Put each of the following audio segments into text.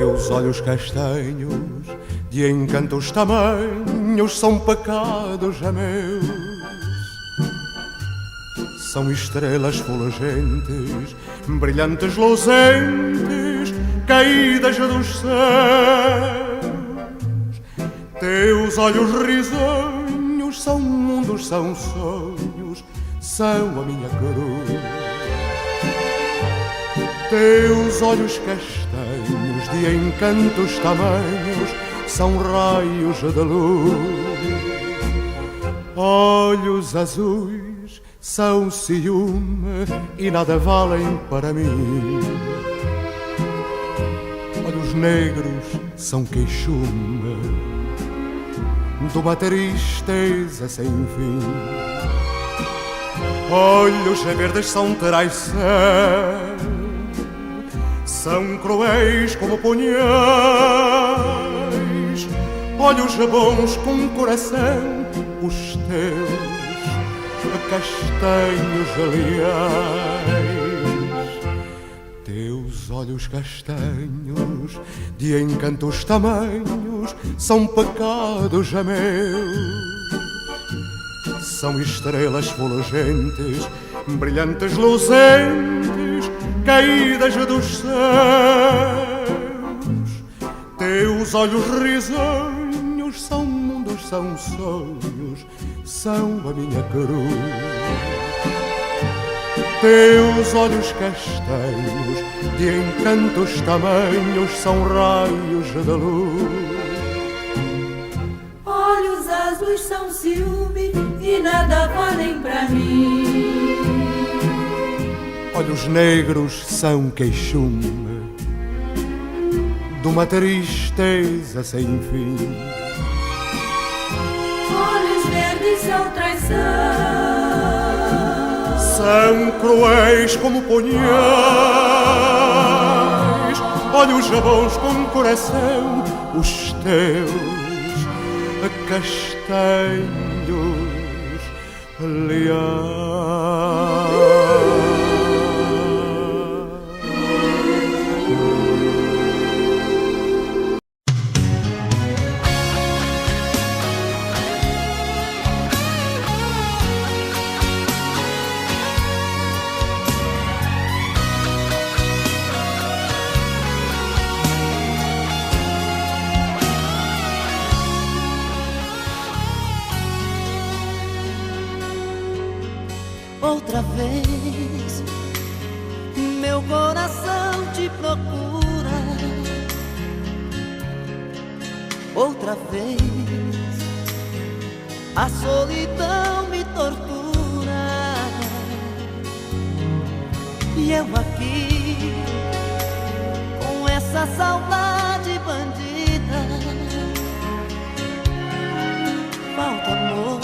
Teus olhos castanhos, de encantos tamanhos, são pecados meus. São estrelas fulgentes, brilhantes luzentes, caídas dos céus. Teus olhos risonhos são mundos, são sonhos, são a minha cruz. Teus olhos castanhos, de encantos tamanhos, são raios de luz. Olhos azuis são ciúme e nada valem para mim. Olhos negros são queixume de uma tristeza sem fim. Olhos verdes são traição, são cruéis como punhais. Olhos bons com coração, os teus castanhos leais. Teus olhos castanhos, de encantos tamanhos, são pecados meus. São estrelas fulgentes, brilhantes luzentes, caídas dos céus. Teus olhos risonhos são mundos, são sonhos, são a minha cruz. Teus olhos castanhos, de encantos tamanhos, são raios de luz. Olhos azuis são ciúme e nada valem pra mim. Olhos negros são queixume de uma tristeza sem fim. Olhos verdes são traição, são cruéis como punhais. Olhos bons com coração, os teus castanhos leais. Outra vez, meu coração te procura. Outra vez, a solidão me tortura. E eu aqui, com essa saudade bandida. Falta amor,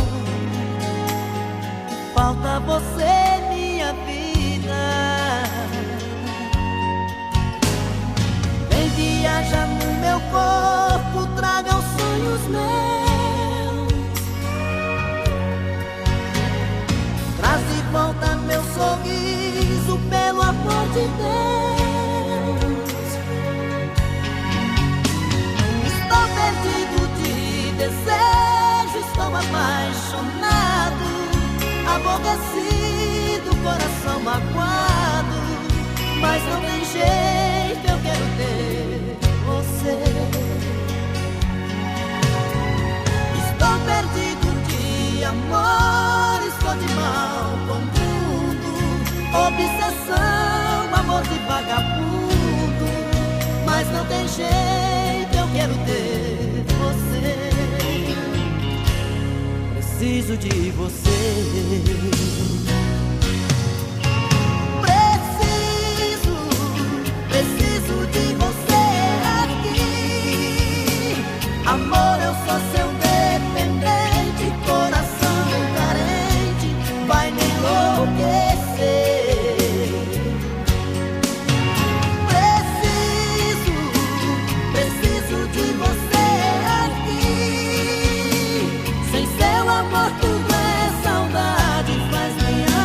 falta você, minha vida. Vem viajar no meu corpo, traga os sonhos meus. Traz de volta meu sorriso, pelo amor de Deus. Estou perdido de desejo, estou apaixonado, aborrecido, coração magoado, mas não tem jeito, eu quero ter você. Estou perdido de amor, estou de mal com tudo, obsessão, amor de vagabundo, mas não tem jeito, eu quero ter você. Preciso de você. Preciso de você aqui. Amor, eu sou seu dependente, coração carente, vai me enlouquecer. Preciso de você aqui. Sem seu amor tudo é saudade, faz minha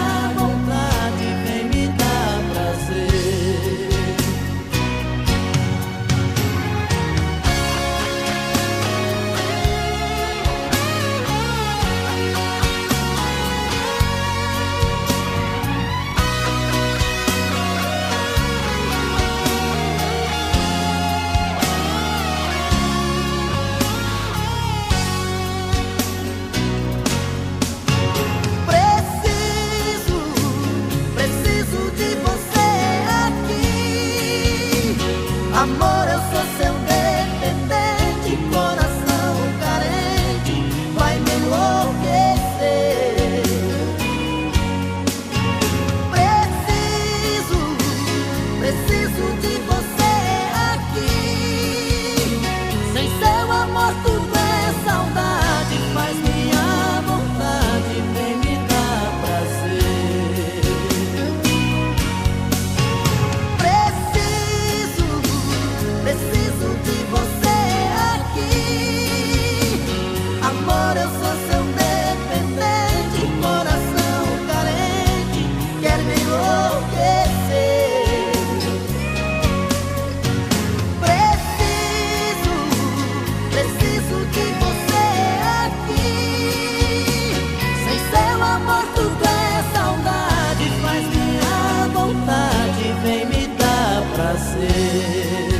Amor, eu sou seu dependente, coração carente vai me enlouquecer. Preciso de você aqui. Sem seu amor tudo é saudade, faz minha vontade, vem me dar prazer. Preciso de você aqui. Amor, eu sou seu dependente, coração carente quer me enlouquecer. Preciso de você aqui. Sem seu amor tudo é saudade, faz minha vontade, vem me dar prazer.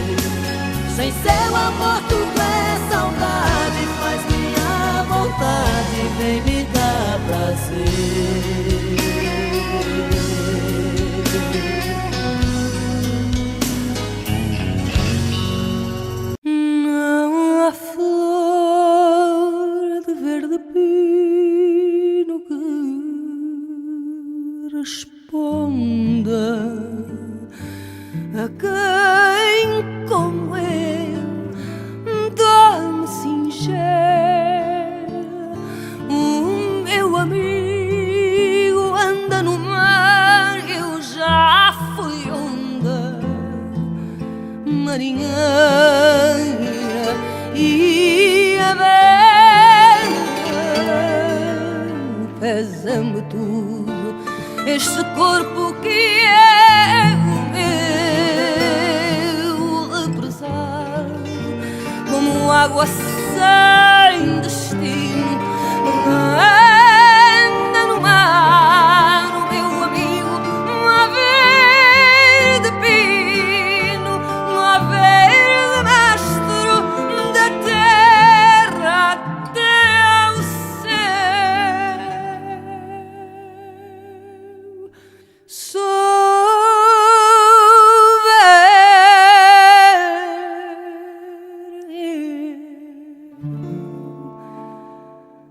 Sem seu amor tudo é saudade, faz minha vontade, vem me dar prazer. Não há flor de verde pino que responda a quem como eu dorme singelo. O meu amigo anda no mar, eu já fui onda marinheira e a vela pesa-me tudo, este corpo que é o meu represado, como água sem destino, anda no mar, o meu amigo, uma verde pino, uma verde mastro da terra até ao céu.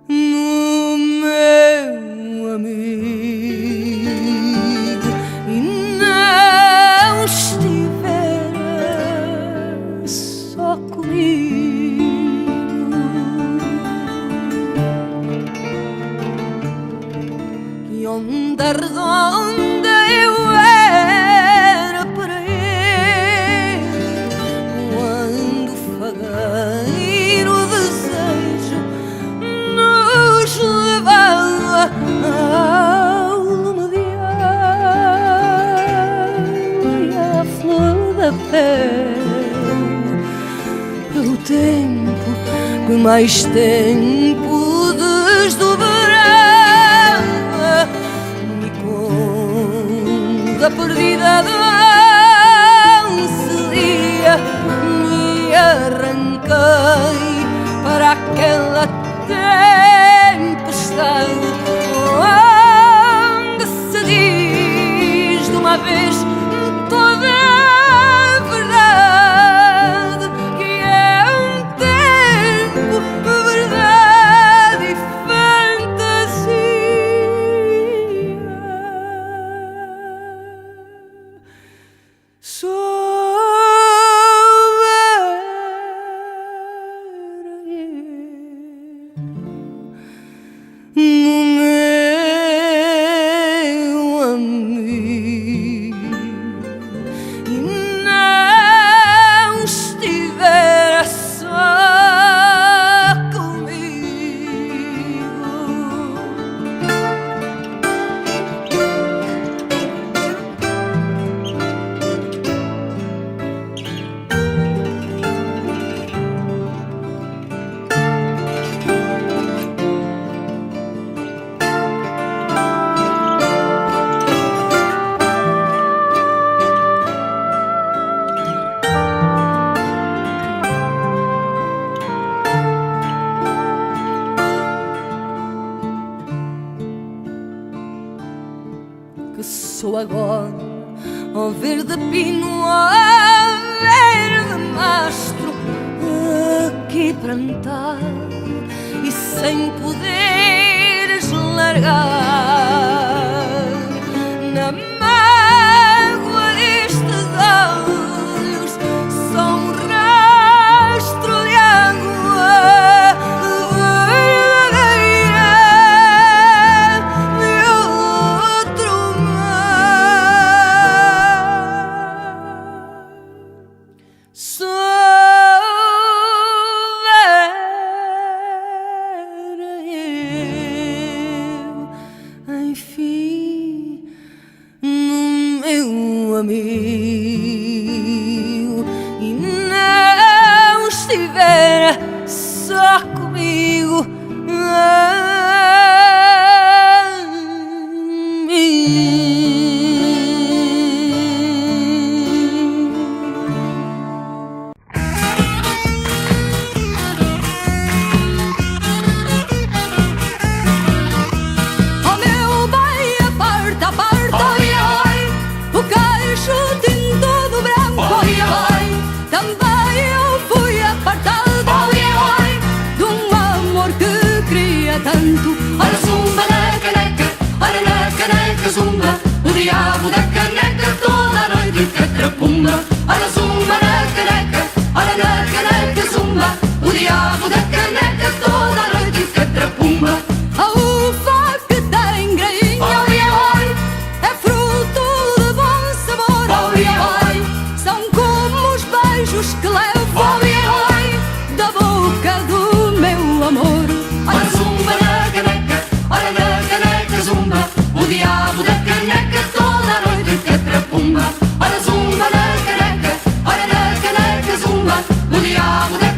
No meu amigo e não estiver só comigo, que onda redonda eu era para ele quando fagueiro desejo nos levava ao lume de água e à flor da pele. Pelo tempo que mais tempo desdobrava, me conta perdida danceria, me arranquei para aquela tempestade onde se diz de uma vez toda a verdade, que é um tempo, verdade e fantasia. que sou agora, ó verde pino, ó verde cantar e sem poderes largar na mágoa destes olhos só um rastro de água verdadeira de outro mar. Enfim, meu amigo, e não estivera só comigo. Tanto, ora zumba na caneca, ora na caneca zumba, o diabo da caneca toda a noite catrapumba. Ora zumba na caneca, ora na caneca zumba, o diabo da caneca toda a noite catrapumba. A uva que tem grainha, oi, oi, é fruto de bom sabor, oi, oi, são como os beijos que levo, oi, oi, da boca do meu amor. Ora zumba na caneca, ora na caneca zumba, o diabo da caneca toda a noite catrapumba. Ora zumba na caneca, ora na caneca zumba, o diabo da